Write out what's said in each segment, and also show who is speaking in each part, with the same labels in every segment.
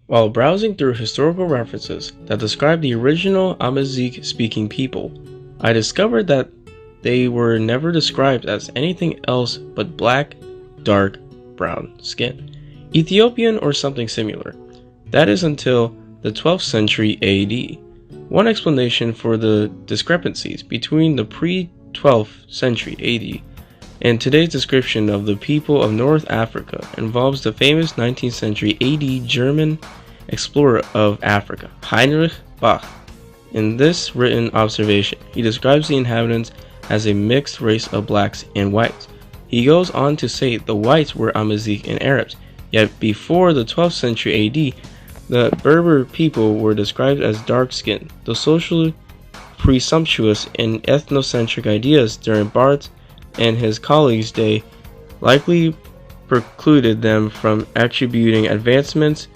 Speaker 1: While browsing through historical references that describe the original Amazigh speaking people, I discovered that they were never described as anything else but black, dark, brown skin, Ethiopian or something similar. That is until the 12th century AD. One explanation for the discrepancies between the pre-12th century AD and today's description of the people of North Africa involves the famous 19th century AD German explorer of Africa, Heinrich Bach. In this written observation, he describes the inhabitants as a mixed race of blacks and whites. He goes on to say the whites were Amazigh and Arabs, yet before the 12th century AD, the Berber people were described as dark-skinned. The socially presumptuous and ethnocentric ideas during Barth's and his colleagues' day likely precluded them from attributing advancements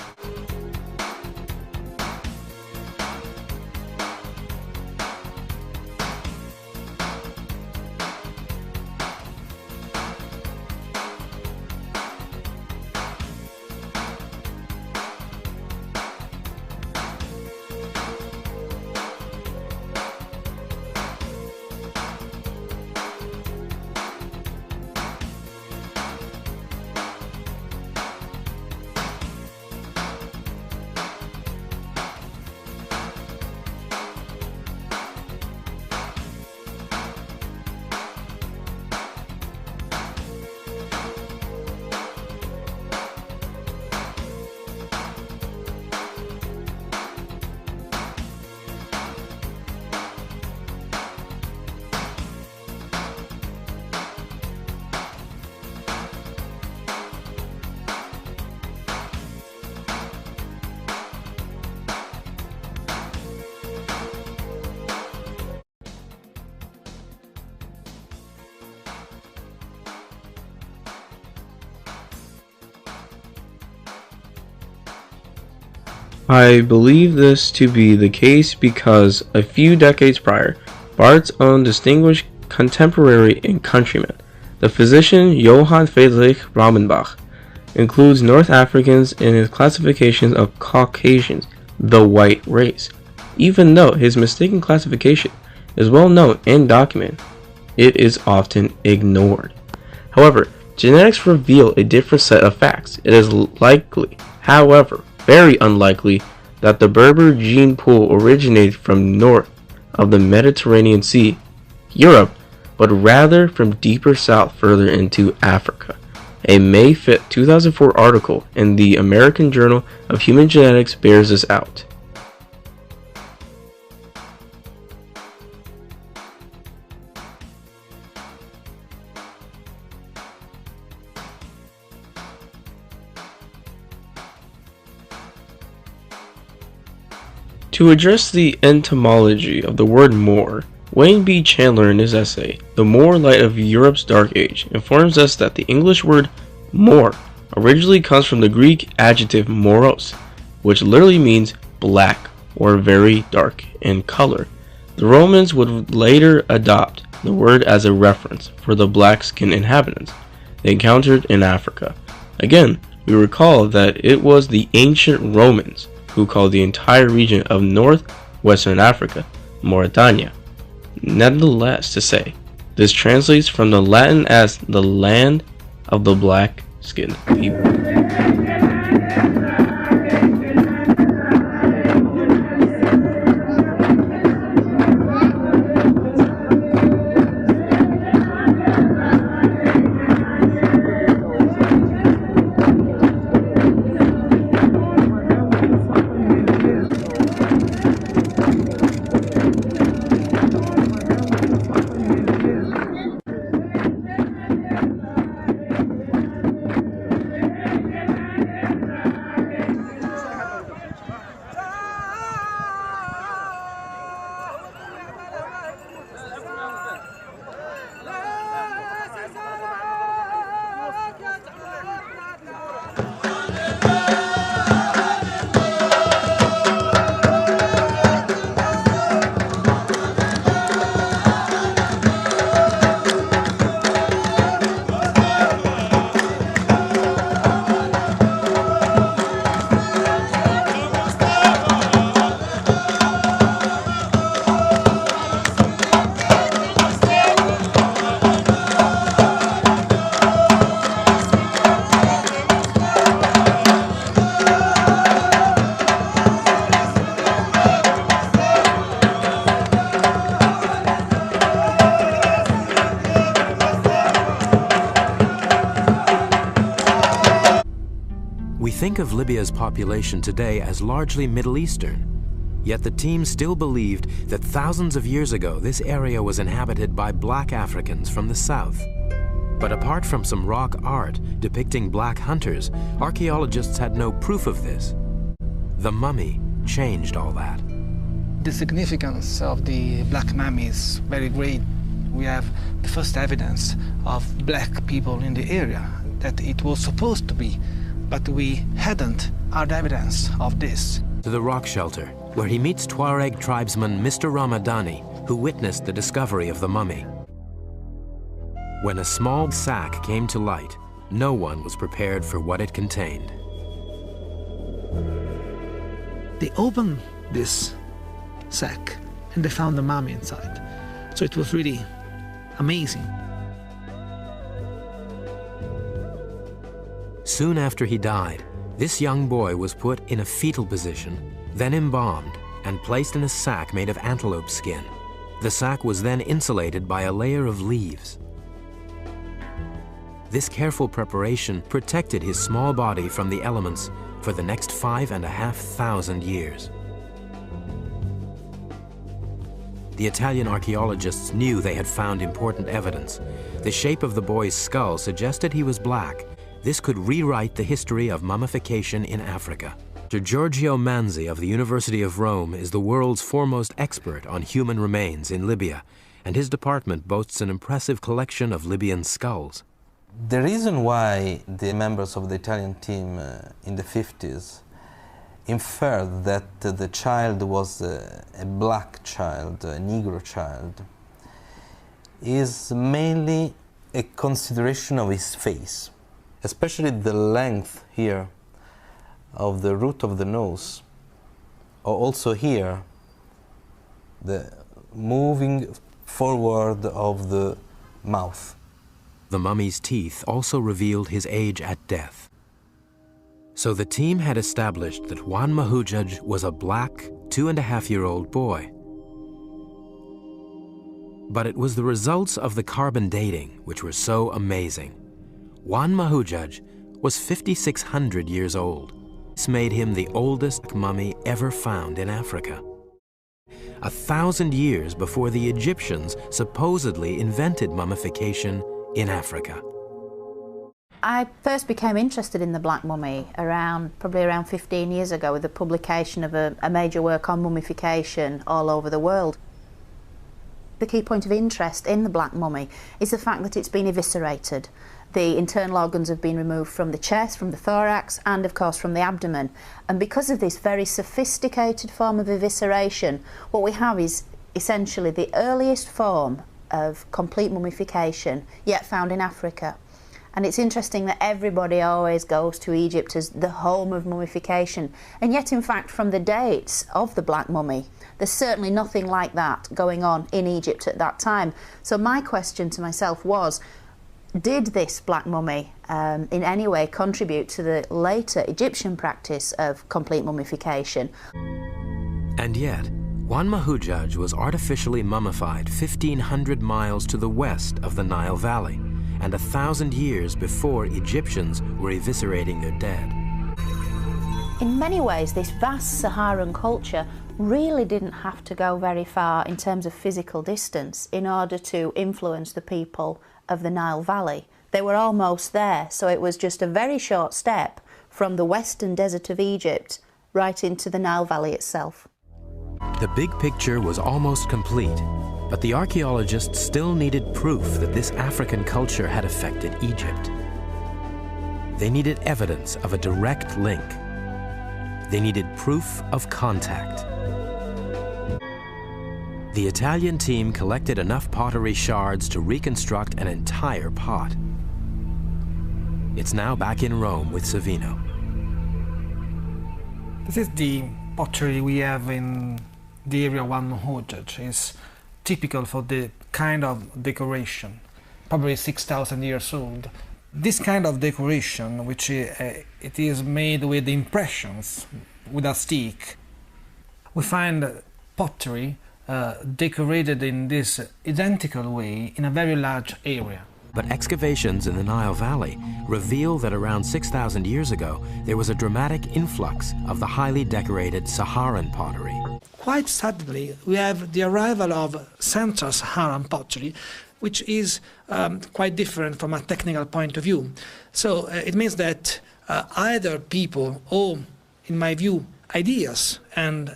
Speaker 1: I believe this to be the case because a few decades prior, Barth's own distinguished contemporary and countryman, the physician Johann Friedrich Raumenbach, includes North Africans in his classifications of Caucasians, the white race. Even though his mistaken classification is well known and documented, it is often ignored. However, genetics reveal a different set of facts. It is likely, however, very unlikely that the Berber gene pool originated from north of the Mediterranean Sea, Europe, but rather from deeper south further into Africa. A May 5, 2004 article in the American Journal of Human Genetics bears this out. To address the etymology of the word Moor, Wayne B. Chandler in his essay, The Moor Light of Europe's Dark Age, informs us that the English word Moor originally comes from the Greek adjective moros, which literally means black or very dark in color. The Romans would later adopt the word as a reference for the black-skinned inhabitants they encountered in Africa. Again, we recall that it was the ancient Romans who called the entire region of northwestern Africa Mauritania. Nevertheless to say, this translates from the Latin as the land of the black-skinned people.
Speaker 2: think of Libya's population today as largely Middle Eastern, yet the team still believed that thousands of years ago this area was inhabited by black Africans from the south. But apart from some rock art depicting black hunters, archaeologists had no proof of this. The mummy changed all that.
Speaker 3: The significance of the black mummy is very great. We have the first evidence of black people in the area, that it was supposed to be, but we hadn't hard evidence of this.
Speaker 2: To the rock shelter, where he meets Tuareg tribesman Mr. Ramadani, who witnessed the discovery of the mummy. When a small sack came to light, no one was prepared for what it contained.
Speaker 3: They opened this sack and they found the mummy inside. So it was really amazing.
Speaker 2: Soon after he died, this young boy was put in a fetal position, then embalmed and placed in a sack made of antelope skin. The sack was then insulated by a layer of leaves. This careful preparation protected his small body from the elements for the next 5,500 years. The Italian archaeologists knew they had found important evidence. The shape of the boy's skull suggested he was black. This could rewrite the history of mummification in Africa. Dr. Giorgio Manzi of the University of Rome is the world's foremost expert on human remains in Libya, and his department boasts an impressive collection of Libyan skulls.
Speaker 4: The reason why the members of the Italian team in the 50s inferred that the child was a black child, a Negro child, is mainly a consideration of his face, especially the length here of the root of the nose, or also here, the moving forward of the mouth.
Speaker 2: The mummy's teeth also revealed his age at death. So the team had established that Juan Mahujaj was a black 2.5-year-old boy. But it was the results of the carbon dating which were so amazing. Juan Mahujaj was 5,600 years old. This made him the oldest mummy ever found in Africa. 1,000 years before the Egyptians supposedly invented mummification in Africa.
Speaker 5: I first became interested in the black mummy probably around 15 years ago with the publication of a major work on mummification all over the world. The key point of interest in the black mummy is the fact that it's been eviscerated. The internal organs have been removed from the chest, from the thorax, and of course from the abdomen. And because of this very sophisticated form of evisceration, what we have is essentially the earliest form of complete mummification yet found in Africa. And it's interesting that everybody always goes to Egypt as the home of mummification, and yet in fact from the dates of the black mummy there's certainly nothing like that going on in Egypt at that time. So my question to myself was, did this black mummy in any way contribute to the later Egyptian practice of complete mummification?
Speaker 2: And yet, Juan Mahujaj was artificially mummified 1,500 miles to the west of the Nile Valley, and 1,000 years before Egyptians were eviscerating their dead.
Speaker 5: In many ways, this vast Saharan culture really didn't have to go very far in terms of physical distance in order to influence the people of the Nile Valley. They were almost there, so it was just a very short step from the western desert of Egypt right into the Nile Valley itself.
Speaker 2: The big picture was almost complete, but the archaeologists still needed proof that this African culture had affected Egypt. They needed evidence of a direct link. They needed proof of contact. The Italian team collected enough pottery shards to reconstruct an entire pot. It's now back in Rome with Savino.
Speaker 3: This is the pottery we have in the area of Juan Mahujaj. It's typical for the kind of decoration, probably 6,000 years old. This kind of decoration, which it is made with impressions, with a stick. We find pottery decorated in this identical way in a very large area.
Speaker 2: But excavations in the Nile Valley reveal that around 6,000 years ago, there was a dramatic influx of the highly decorated Saharan pottery.
Speaker 3: Quite suddenly, we have the arrival of Central Saharan pottery, which is quite different from a technical point of view. So it means that either people or, in my view, ideas and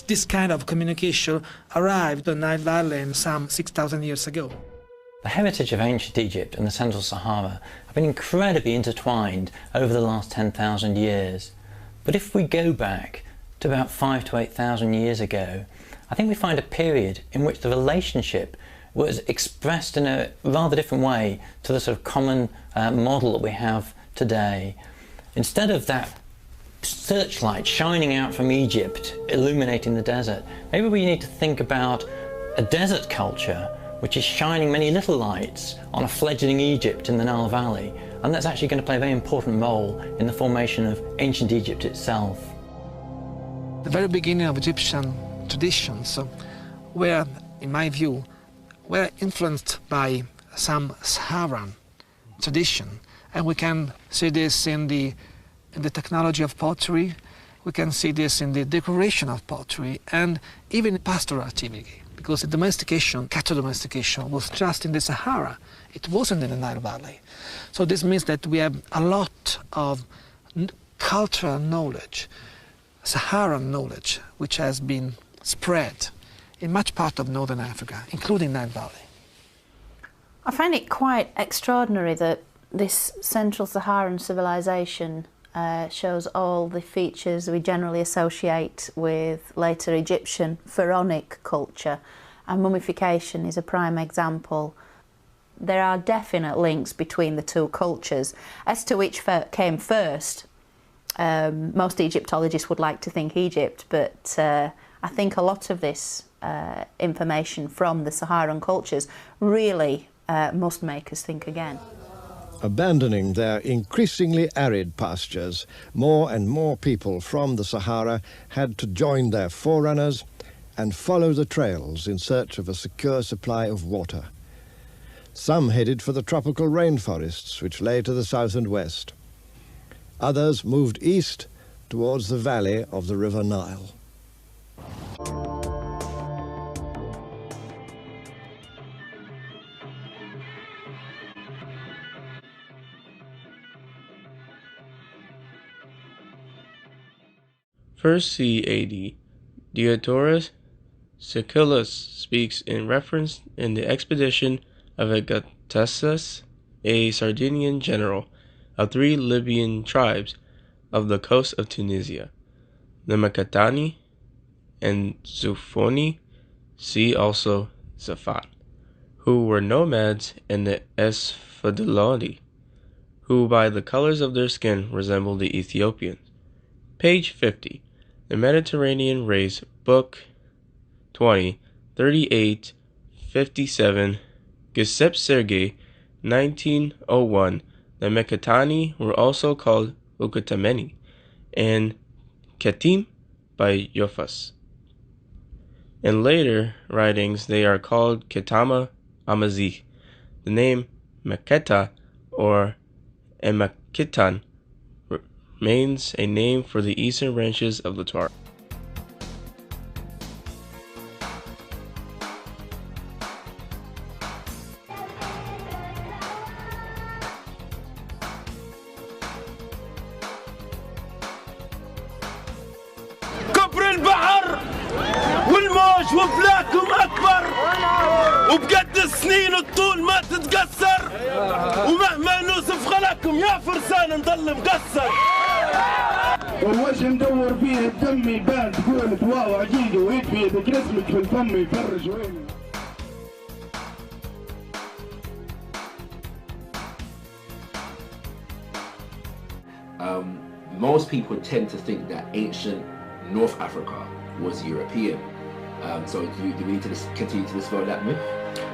Speaker 3: this kind of communication arrived in the Nile Valley some 6,000 years ago.
Speaker 6: The heritage of ancient Egypt and the Central Sahara have been incredibly intertwined over the last 10,000 years. But if we go back to about 5,000 to 8,000 years ago, I think we find a period in which the relationship was expressed in a rather different way to the sort of common model that we have today. Instead of that searchlight shining out from Egypt, illuminating the desert, maybe we need to think about a desert culture which is shining many little lights on a fledgling Egypt in the Nile Valley, and that's actually going to play a very important role in the formation of ancient Egypt itself.
Speaker 3: The very beginning of Egyptian traditions were, in my view, were influenced by some Saharan tradition, and we can see this in the technology of pottery, we can see this in the decoration of pottery, and even pastoral activity, because the domestication, cattle domestication, was just in the Sahara. It wasn't in the Nile Valley. So this means that we have a lot of cultural knowledge, Saharan knowledge, which has been spread in much part of northern Africa, including Nile Valley.
Speaker 5: I find it quite extraordinary that this Central Saharan civilization shows all the features we generally associate with later Egyptian pharaonic culture, and mummification is a prime example. There are definite links between the two cultures. As to which came first, most Egyptologists would like to think Egypt, but I think a lot of this information from the Saharan cultures really must make us think again.
Speaker 7: Abandoning their increasingly arid pastures, more and more people from the Sahara had to join their forerunners and follow the trails in search of a secure supply of water. Some headed for the tropical rainforests which lay to the south and west. Others moved east towards the valley of the River Nile.
Speaker 1: First C. A.D. Diodorus Siculus speaks in reference in the expedition of Agatassus, a Sardinian general, of 3 Libyan tribes of the coast of Tunisia, the Makatani and Zufoni, see also Zafat, who were nomads, and the Esfadiloni, who by the colors of their skin resembled the Ethiopians. Page 50. The Mediterranean Race, Book 20, 38, 57, Giuseppe Sergei, 1901. The Mekatani were also called Ukatameni, and Ketim by Yofas. In later writings, they are called Ketama Amazigh. The name Maketa or Emakitan remains a name for the eastern branches of the Tuareg.
Speaker 8: كبر البحر والموج وفلاكم أكبر وبقد السنين الطول ما تتقصر ومهما نوصف خلقكم يا فرسان نضل مقصر
Speaker 9: والوجه ندور فيه الدم يبان تقول دواء عجيج ويد بيدك رسمك في الفم يفرج وين.
Speaker 10: Most people tend to think that ancient North Africa was European. So do we need to continue to dispel that myth?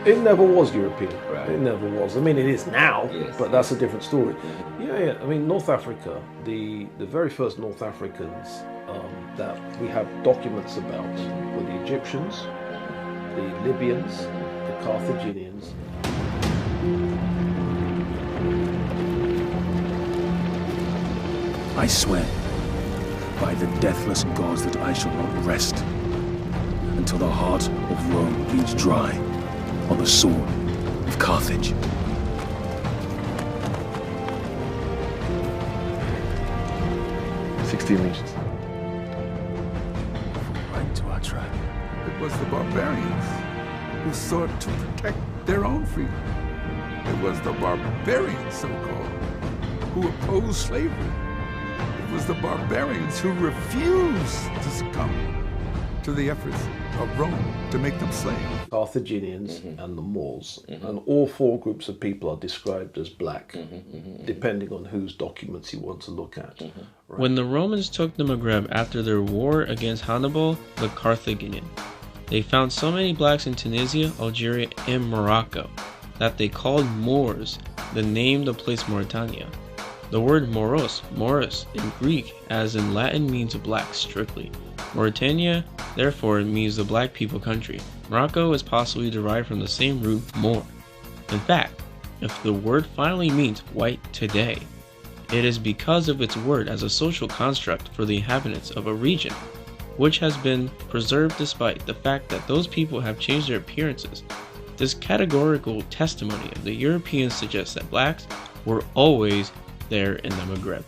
Speaker 11: It never was European.
Speaker 10: Right.
Speaker 11: It never was. I mean, it is now,
Speaker 10: Yes,
Speaker 11: but that's a different story.
Speaker 10: Mm-hmm.
Speaker 11: Yeah. I mean, North Africa, the very first North Africans that we have documents about were the Egyptians, the Libyans, the Carthaginians.
Speaker 12: I swear by the deathless gods that I shall not rest until the heart of Rome bleeds dry on the sword of Carthage.
Speaker 13: Legions.
Speaker 12: Right to our tribe.
Speaker 14: It was the barbarians who sought to protect their own freedom. It was the barbarians, so-called, who opposed slavery. It was the barbarians who refused to succumb to the efforts of Rome to make them slaves.
Speaker 11: Carthaginians and the Moors, and all four groups of people are described as black, depending on whose documents you want to look at. Right.
Speaker 1: When the Romans took the Maghreb after their war against Hannibal the Carthaginian, they found so many blacks in Tunisia, Algeria, and Morocco that they called Moors the name the place Mauritania. The word Moros, Morus, in Greek as in Latin means black strictly. Mauritania, therefore, means the black people country. Morocco is possibly derived from the same root, Moor. In fact, if the word finally means white today, it is because of its word as a social construct for the inhabitants of a region, which has been preserved despite the fact that those people have changed their appearances. This categorical testimony of the Europeans suggests that blacks were always there in the Maghreb.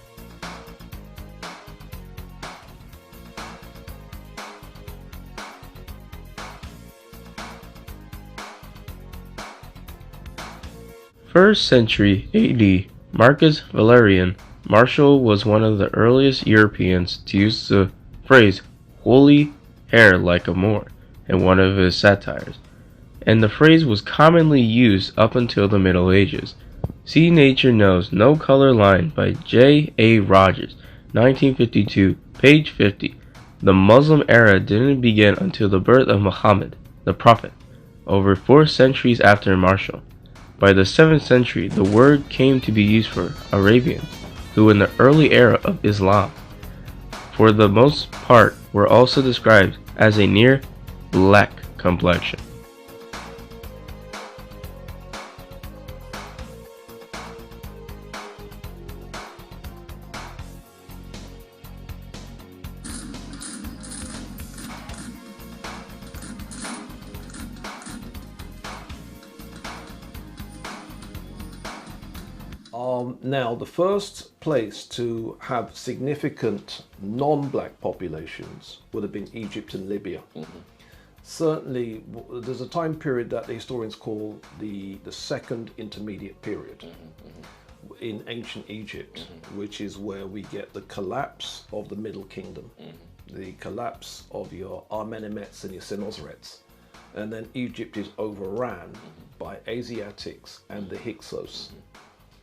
Speaker 1: First century AD, Marcus Valerian Martial was one of the earliest Europeans to use the phrase "woolly hair like a Moor" in one of his satires, and the phrase was commonly used up until the Middle Ages. See Nature Knows No Color Line by J. A. Rogers, 1952, page 50. The Muslim era didn't begin until the birth of Muhammad, the Prophet, over 4 centuries after Martial. By the 7th century, the word came to be used for Arabians, who in the early era of Islam, for the most part, were also described as a near black complexion.
Speaker 11: Now, the first place to have significant non-black populations would have been Egypt and Libya. Certainly, there's a time period that the historians call the Second Intermediate Period in ancient Egypt, which is where we get the collapse of the Middle Kingdom, the collapse of your Amenemets and your Senusrets, and then Egypt is overran by Asiatics and the Hyksos.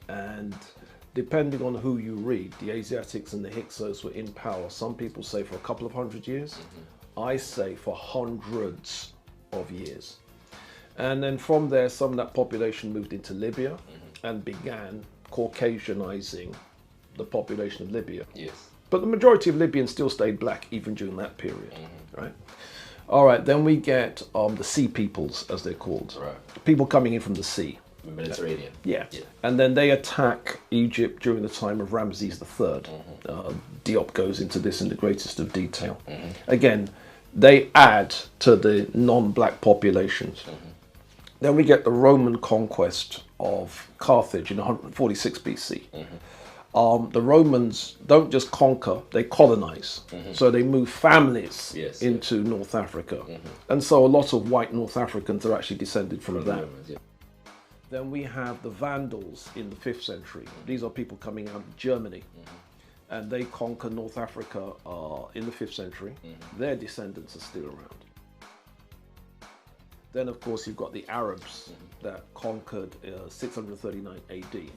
Speaker 11: And depending on who you read, the Asiatics and the Hyksos were in power. Some people say for a couple of 100 years. I say for hundreds of years. And then from there, some of that population moved into Libya and began Caucasianizing the population of Libya.
Speaker 10: Yes.
Speaker 11: But the majority of Libyans still stayed black even during that period, right? All right, then we get the sea peoples, as they're called.
Speaker 10: Right.
Speaker 11: People coming in from the sea.
Speaker 10: Mediterranean.
Speaker 11: Yeah. And then they attack Egypt during the time of Ramses III. Diop goes into this in the greatest of detail. Again, they add to the non-black populations. Then we get the Roman conquest of Carthage in 146 BC. The Romans don't just conquer, they colonize. So they move families into North Africa. And so a lot of white North Africans are actually descended from that.
Speaker 10: Romans, yeah.
Speaker 11: Then we have the Vandals in the 5th century. These are people coming out of Germany. And they conquer North Africa in the 5th century. Their descendants are still around. Then, of course, you've got the Arabs that conquered 639 AD.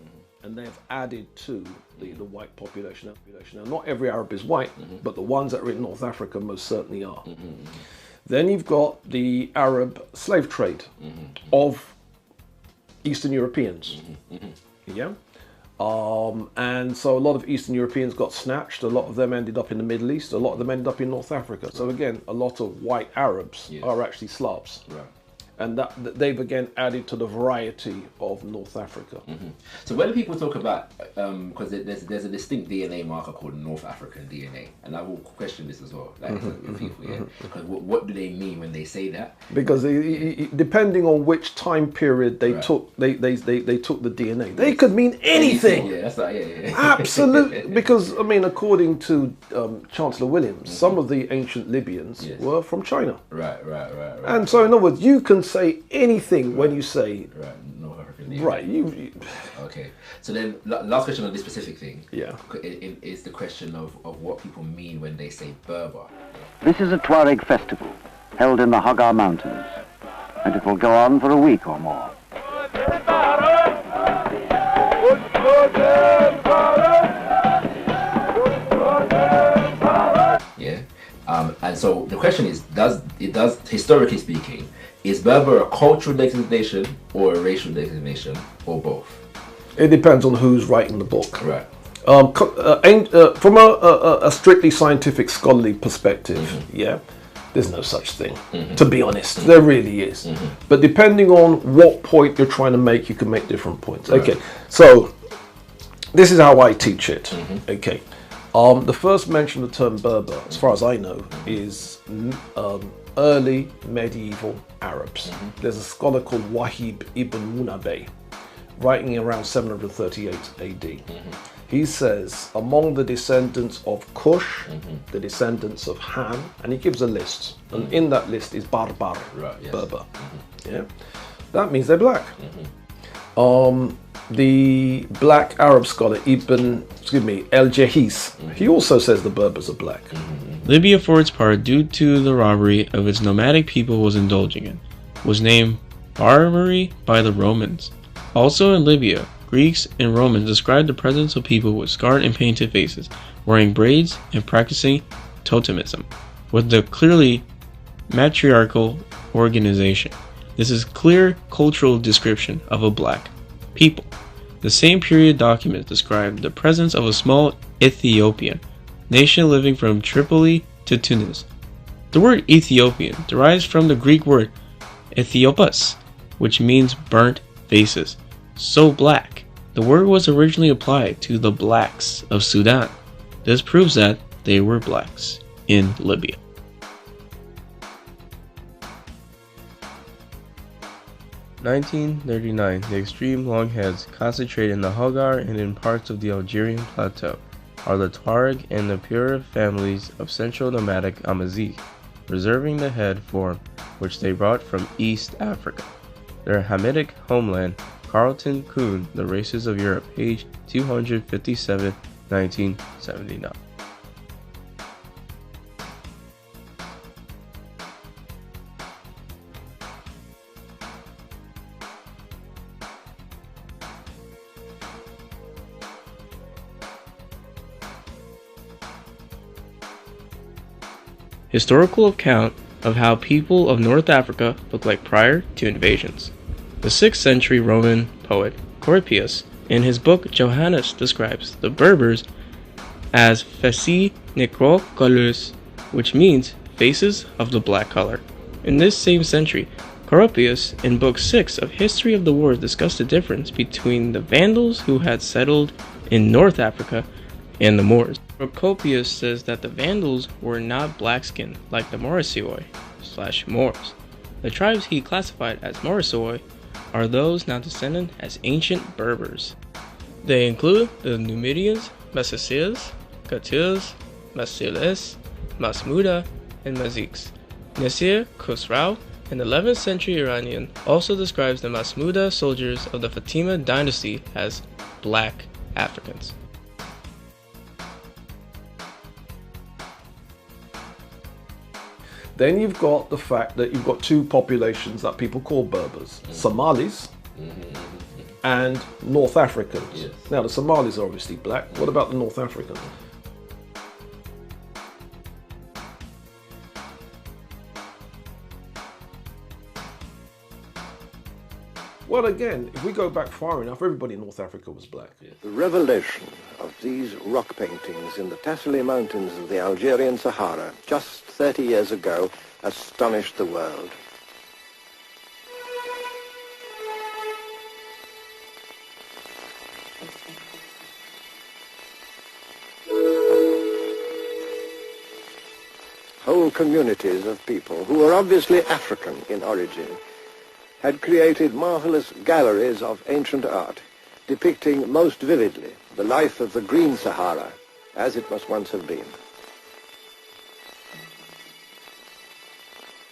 Speaker 11: And they've added to the white population. Now, not every Arab is white, but the ones that are in North Africa most certainly are. Then you've got the Arab slave trade of Eastern Europeans. Yeah. And so a lot of Eastern Europeans got snatched. A lot of them ended up in the Middle East. A lot of them ended up in North Africa. So again, a lot of white Arabs are actually Slavs.
Speaker 10: Right.
Speaker 11: And that they've again added to the variety of North Africa.
Speaker 10: So when people talk about, because there's a distinct DNA marker called North African DNA, and I will question this as well, like with people, yeah. Because what do they mean when they say that?
Speaker 11: Because depending on which time period they took, they took the DNA. They could mean anything.
Speaker 10: Yeah, that's right. Yeah.
Speaker 11: Absolutely. Because I mean, according to Chancellor Williams, some of the ancient Libyans were from China.
Speaker 10: Right.
Speaker 11: And so, in other words, you can say anything when you say
Speaker 10: North African.
Speaker 11: Right.
Speaker 10: Okay. So then, last question on this specific thing.
Speaker 11: Yeah.
Speaker 10: Is the question of what people mean when they say Berber.
Speaker 13: This is a Tuareg festival held in the Hagar Mountains, and it will go on for a week or more.
Speaker 10: Yeah. And so the question is, does historically speaking, is Berber a cultural designation or a racial designation or both?
Speaker 11: It depends on who's writing the book.
Speaker 10: Right.
Speaker 11: From a strictly scientific scholarly perspective, yeah, there's no such thing. To be honest, there really is. But depending on what point you're trying to make, you can make different points.
Speaker 10: Right.
Speaker 11: Okay, so this is how I teach it. Okay. The first mention of the term Berber, as far as I know, is early medieval Arabs. There's a scholar called Wahib ibn Munabeh, writing around 738 AD. He says, among the descendants of Kush, the descendants of Ham, and he gives a list, and in that list is Barbar, Berber. Yeah, that means they're black. The black Arab scholar El-Jahis, he also says the Berbers are black.
Speaker 1: Libya, for its part, due to the robbery of its nomadic people was indulging in, was named Barbary by the Romans. Also in Libya, Greeks and Romans described the presence of people with scarred and painted faces, wearing braids and practicing totemism, with the clearly matriarchal organization. This is clear cultural description of a black people. The same period documents describe the presence of a small Ethiopian nation living from Tripoli to Tunis. The word Ethiopian derives from the Greek word Ethiopos, which means burnt faces. So black. The word was originally applied to the blacks of Sudan. This proves that they were blacks in Libya. In 1939, the extreme longheads concentrated in the Hagar and in parts of the Algerian plateau are the Tuareg and the purer families of central nomadic Amazigh, reserving the head form which they brought from East Africa. Their Hamitic homeland, Carlton Coon, The Races of Europe, page 257, 1979. Historical account of how people of North Africa looked like prior to invasions. The 6th century Roman poet Coropius, in his book Johannes, describes the Berbers as Feci Necrocolus, which means faces of the black color. In this same century, Coropius, in Book 6 of History of the Wars, discussed the difference between the Vandals who had settled in North Africa and the Moors. Procopius says that the Vandals were not black-skinned like the Morosioi/Moors. The tribes he classified as Morosoi are those now descended as ancient Berbers. They include the Numidians, Massacres, Katirs, Masiles, Masmuda, and Mazighs. Nasir Khosrau, an 11th century Iranian, also describes the Masmuda soldiers of the Fatima dynasty as black Africans.
Speaker 11: Then you've got the fact that you've got two populations that people call Berbers, Somalis and North Africans.
Speaker 10: Yes.
Speaker 11: Now the Somalis are obviously black. What about the North Africans? Well, again, if we go back far enough, everybody in North Africa was black.
Speaker 15: The revelation of these rock paintings in the Tassili Mountains of the Algerian Sahara just 30 years ago astonished the world. whole communities of people who were obviously African in origin had created marvelous galleries of ancient art depicting most vividly the life of the Green Sahara as it must once have been.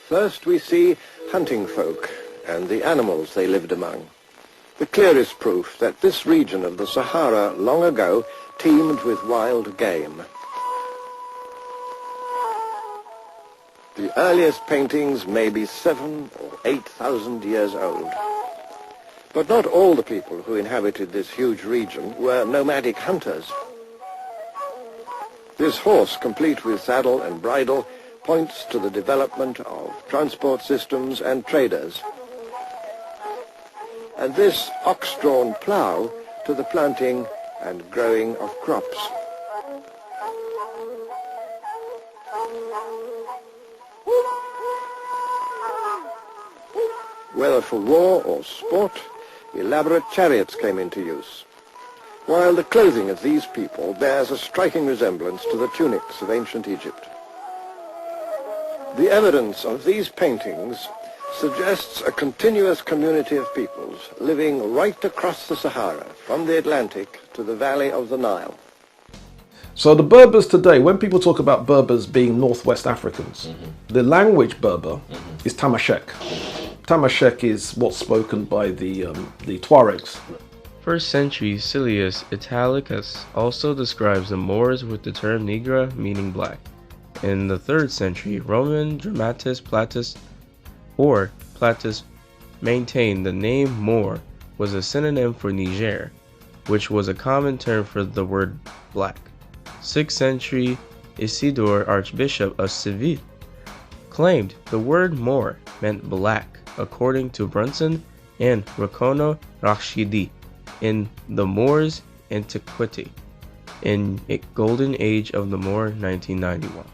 Speaker 15: First we see hunting folk and the animals they lived among, the clearest proof that this region of the Sahara long ago teemed with wild game. The earliest paintings may be 7,000 or 8,000 years old. But not all the people who inhabited this huge region were nomadic hunters. This horse, complete with saddle and bridle, points to the development of transport systems and traders. And this ox-drawn plough to the planting and growing of crops. Whether for war or sport, elaborate chariots came into use, while the clothing of these people bears a striking resemblance to the tunics of ancient Egypt. The evidence of these paintings suggests a continuous community of peoples living right across the Sahara, from the Atlantic to the valley of the Nile.
Speaker 11: So the Berbers today, when people talk about Berbers being Northwest Africans, the language Berber is Tamashek. Tamashek is what's spoken by the Tuaregs.
Speaker 1: 1st century Silius Italicus also describes the Moors with the term nigra, meaning black. In the 3rd century, Roman Dramatis Platus or Platus maintained the name Moor was a synonym for Niger, which was a common term for the word black. 6th century Isidore, Archbishop of Seville, claimed the word Moor meant black, according to Brunson and Rakono Rashidi in The Moors' Antiquity, in a Golden Age of the Moor, 1991.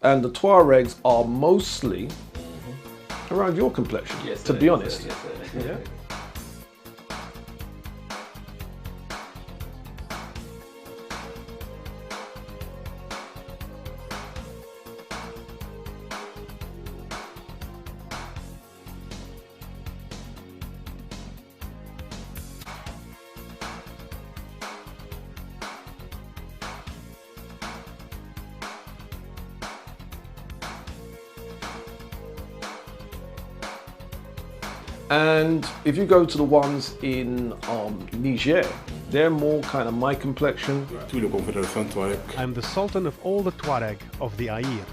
Speaker 11: And the Tuaregs are mostly around your complexion, to be honest. Yeah. And if you go to the ones in Niger, they're more kind of my complexion.
Speaker 16: I'm the Sultan of all the Tuareg of the Aïr.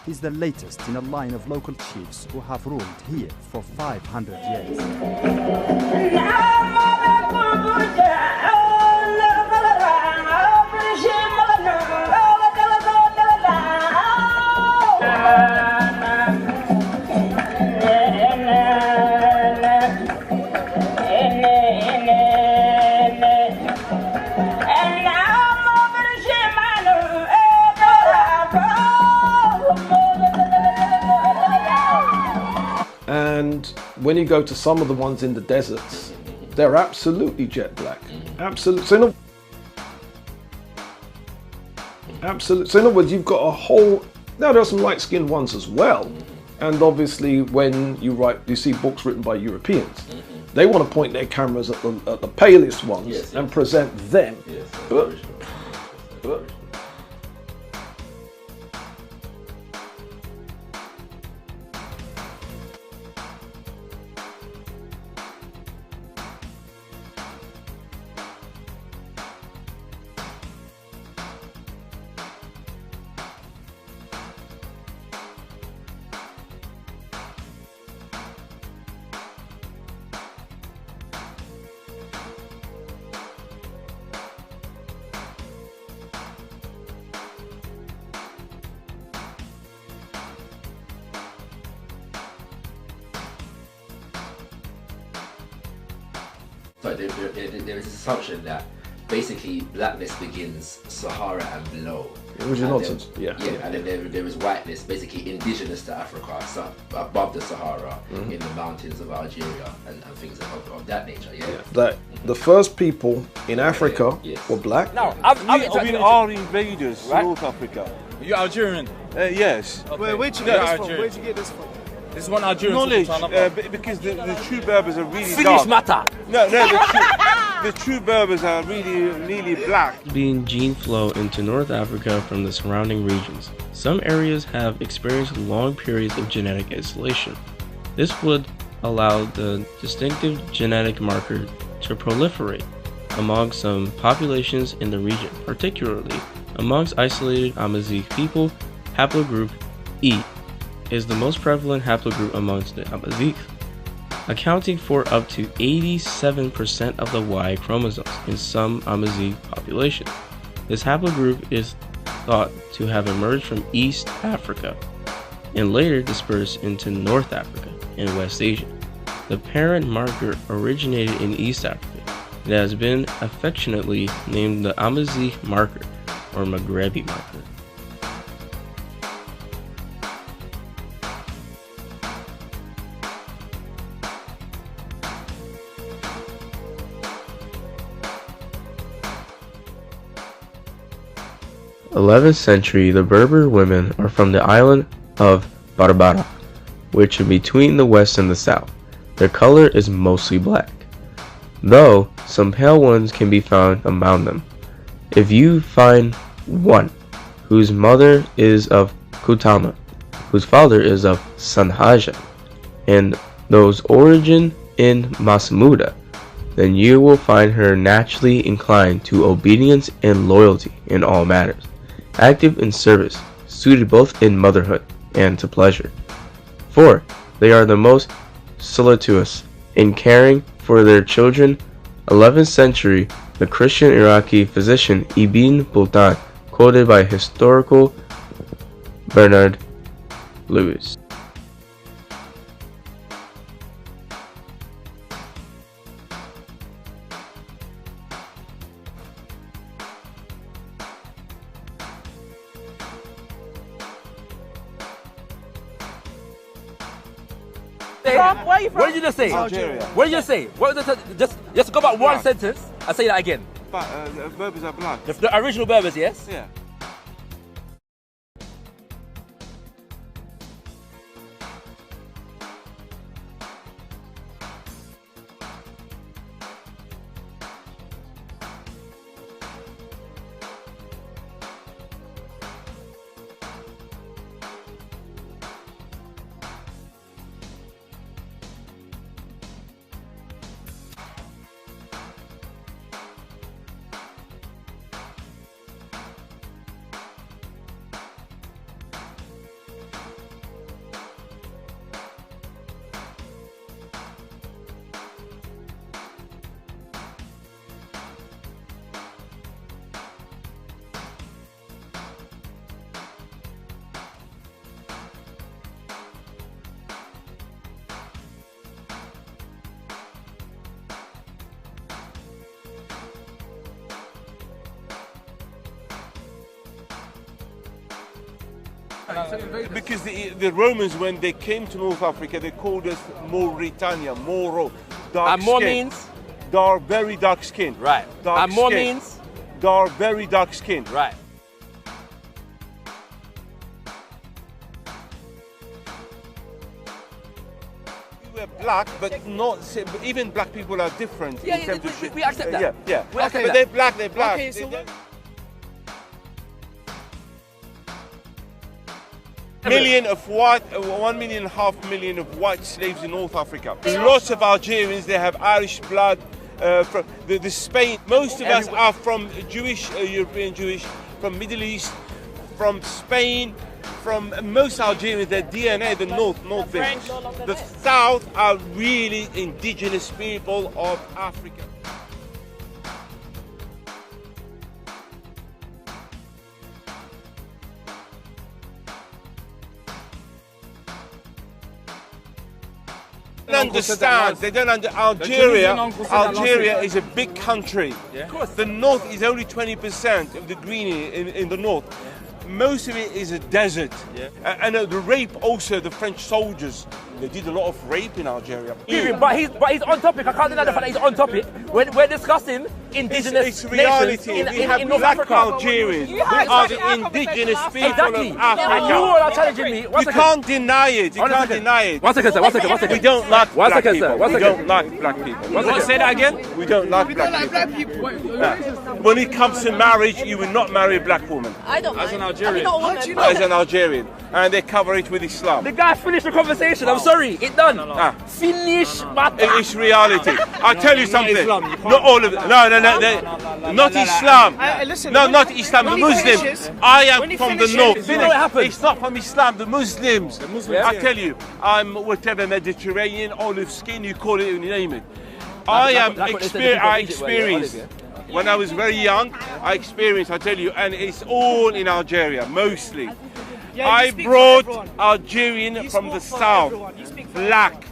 Speaker 16: He's the latest in a line of local chiefs who have ruled here for 500 years.
Speaker 11: And when you go to some of the ones in the deserts, they're absolutely jet black. Absolutely. So in other words, you've got a whole. Now there are some light-skinned ones as well, and obviously when you see books written by Europeans, they want to point their cameras at the palest ones and present them. But
Speaker 10: So there is this assumption that basically blackness begins Sahara and below.
Speaker 11: Which is nonsense. Yeah.
Speaker 10: And then there is whiteness, basically indigenous to Africa, so above the Sahara, in the mountains of Algeria and things of that nature.
Speaker 11: That the first people in Africa were black.
Speaker 8: Now, we are invaders, right? North Africa.
Speaker 17: You're Algerian?
Speaker 8: Yes.
Speaker 17: Okay.
Speaker 8: Where'd you get this from?
Speaker 17: Where'd you get this from? This is one Algerian
Speaker 8: knowledge, because the true Berbers are really
Speaker 17: Finish
Speaker 8: dark.
Speaker 17: matter.
Speaker 8: No, the true Berbers are really black.
Speaker 1: Being gene flow into North Africa from the surrounding regions. Some areas have experienced long periods of genetic isolation. This would allow the distinctive genetic marker to proliferate among some populations in the region, particularly amongst isolated Amazigh people. Haplogroup E is the most prevalent haplogroup amongst the Amazigh, accounting for up to 87% of the Y chromosomes in some Amazigh populations. This haplogroup is thought to have emerged from East Africa and later dispersed into North Africa and West Asia. The parent marker originated in East Africa. It has been affectionately named the Amazigh marker or Maghrebi marker. In the 11th century, the Berber women are from the island of Barbara, which is between the west and the south. Their color is mostly black, though some pale ones can be found among them. If you find one whose mother is of Kutama, whose father is of Sanhaja, and those origin in Masmuda, then you will find her naturally inclined to obedience and loyalty in all matters, active in service, suited both in motherhood and to pleasure. For they are the most solicitous in caring for their children. 11th century, the Christian Iraqi physician Ibn Bultan, quoted by historical Bernard Lewis.
Speaker 17: Where are you from? What did you just say?
Speaker 8: Algeria.
Speaker 17: What did you just say? What was just go back one sentence and say that again.
Speaker 8: Berbers are black.
Speaker 17: The original Berbers, yes?
Speaker 8: Yeah. Because the Romans, when they came to North Africa, they called us Mauritania, Moro, dark
Speaker 17: And more
Speaker 8: skin.
Speaker 17: means?
Speaker 8: Dark, very dark skin.
Speaker 17: Right.
Speaker 8: Dark
Speaker 17: And more
Speaker 8: skin.
Speaker 17: means?
Speaker 8: Dark, very dark skin.
Speaker 17: Right.
Speaker 8: We're black, but not. But even black people are different.
Speaker 17: Yeah,
Speaker 8: in terms of
Speaker 17: we accept that.
Speaker 8: Yeah, yeah.
Speaker 17: We accept
Speaker 8: But
Speaker 17: that.
Speaker 8: they're black. They're black.
Speaker 17: Okay, so
Speaker 8: Million of white, 1.5 million of white slaves in North Africa. Lots of Algerians, they have Irish blood. From the Spain, most of us are from Jewish, European Jewish, from Middle East, from Spain, from most Algerians, their DNA, the north thing. The south are really indigenous people of Africa. Understand? They don't understand. Algeria is a big country.
Speaker 17: Of course.
Speaker 8: The north is only 20% of the green in the north. Most of it is a desert.
Speaker 17: Yeah.
Speaker 8: And the rape also, the French soldiers, they did a lot of rape in Algeria.
Speaker 17: But he's on topic. I can't deny the fact that he's on topic. We're discussing indigenous
Speaker 8: It's reality.
Speaker 17: nations
Speaker 8: We have
Speaker 17: in North
Speaker 8: black
Speaker 17: Africa.
Speaker 8: Algerians. We are the indigenous people
Speaker 17: Exactly.
Speaker 8: of
Speaker 17: And
Speaker 8: Africa.
Speaker 17: you all are challenging me.
Speaker 8: You can't deny it. You can't deny it.
Speaker 17: One second, sir. One second.
Speaker 8: We don't like
Speaker 17: One
Speaker 8: black
Speaker 17: second, sir.
Speaker 8: people.
Speaker 17: One
Speaker 8: We
Speaker 17: second.
Speaker 8: don't like black people.
Speaker 17: What, say that again?
Speaker 8: We don't like black people. When it comes to marriage, you will not marry a black woman.
Speaker 18: I don't mind.
Speaker 17: As an Algerian.
Speaker 8: As an Algerian. And they cover it with Islam.
Speaker 17: The guy finished the conversation. I'm sorry. It's done. Finish matter.
Speaker 8: It's reality. I'll tell you something. Not all of them. No. Not Islam. No, not Islam. The Muslims. I am from the north.
Speaker 17: You know what happened?
Speaker 8: It's not from Islam. The Muslims. I tell you, I'm whatever Mediterranean, olive skin. You call it, you name it. I experienced. When I was very young, I experienced. I tell you, and it's all in Algeria, mostly. I brought Algerian from the south, black,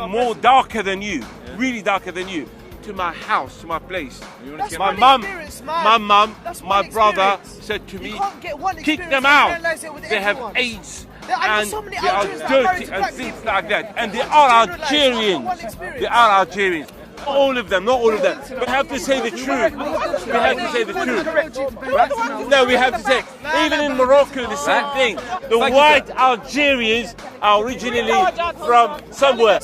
Speaker 8: more darker than you, really darker than you, to my house, to my place. My mum, my brother said to me, kick them out. They have AIDS. And they are dirty and things like that. And they are Algerians. They are Algerians. All of them, not all of them. But we have to say the truth. We have to say the truth. No, we have to say, even in Morocco, the same thing. The white Algerians are originally from somewhere.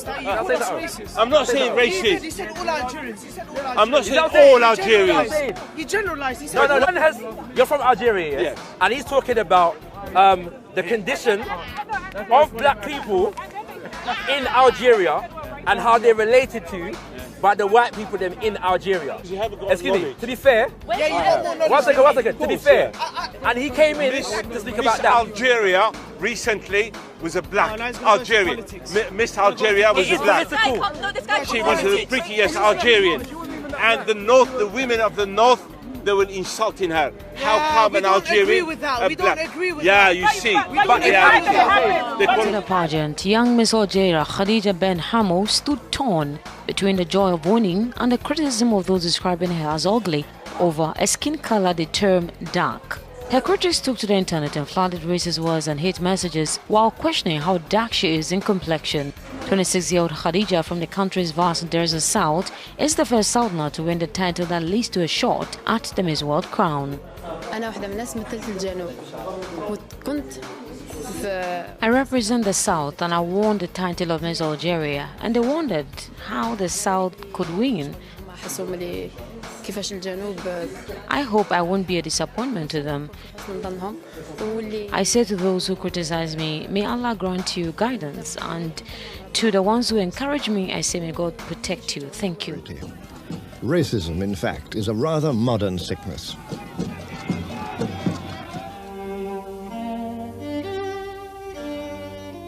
Speaker 8: I'm not saying racist.
Speaker 19: He said all Algerians. He said all Algerians.
Speaker 8: I'm not saying all Algerians.
Speaker 19: He generalized. He
Speaker 17: No,
Speaker 19: said
Speaker 17: you're from Algeria, yes? And he's talking about the condition of black people in Algeria and how they're related to by the white people them in Algeria. Excuse me, to be fair, one second, to be fair, and he came in to speak about that.
Speaker 8: Algeria recently was a black Algerian. Miss Algeria was a black. She was a pretty, yes, Algerian. And the north, the women of the north, they were insulting her. How come an Algerian?
Speaker 19: We don't agree with that.
Speaker 8: Yeah, you see.
Speaker 20: To the pageant, young Miss Algeria Khadija Ben Hamo stood torn between the joy of winning and the criticism of those describing her as ugly over a skin color they term dark. Her critics took to the internet and flooded racist words and hate messages while questioning how dark she is in complexion. 26-year-old Khadija from the country's vast desert south is the first Southerner to win the title that leads to a shot at the Miss World crown. I represent the South and I won the title of Miss Algeria, and they wondered how the South could win. I hope I won't be a disappointment to them. I say to those who criticize me, may Allah grant you guidance, and to the ones who encourage me, I say may God protect you. Thank you.
Speaker 7: Racism, in fact, is a rather modern sickness.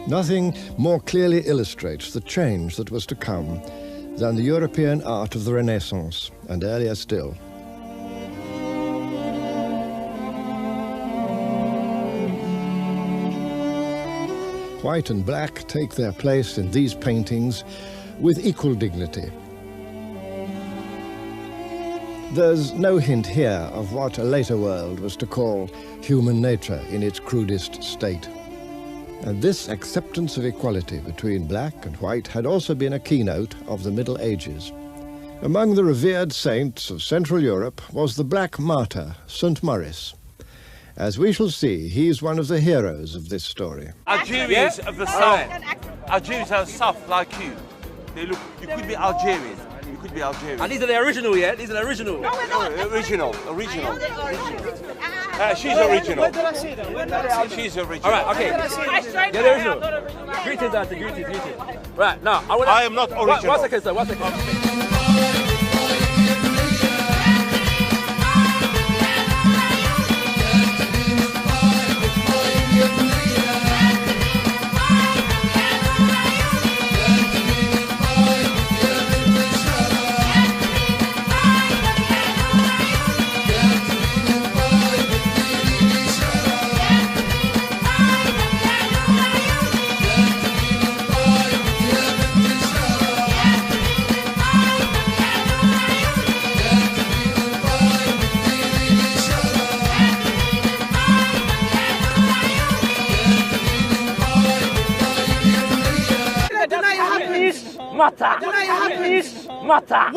Speaker 7: Nothing more clearly illustrates the change that was to come than the European art of the Renaissance, and earlier still. White and black take their place in these paintings with equal dignity. There's no hint here of what a later world was to call human nature in its crudest state. And this acceptance of equality between black and white had also been a keynote of the Middle Ages. Among the revered saints of Central Europe was the black martyr, St. Maurice. As we shall see, he's one of the heroes of this story.
Speaker 8: Algerians of the south. Algerians are soft like you. They look. You could be Algerian. You could be Algerian.
Speaker 17: And these are the original, yeah? These are the original.
Speaker 8: No, original. She's original. She's original.
Speaker 17: All right, okay. Yeah, the original. Greetings, Auntie. Greetings. Right, now,
Speaker 8: I am not original.
Speaker 17: One second, sir. 1 second.
Speaker 19: Mata!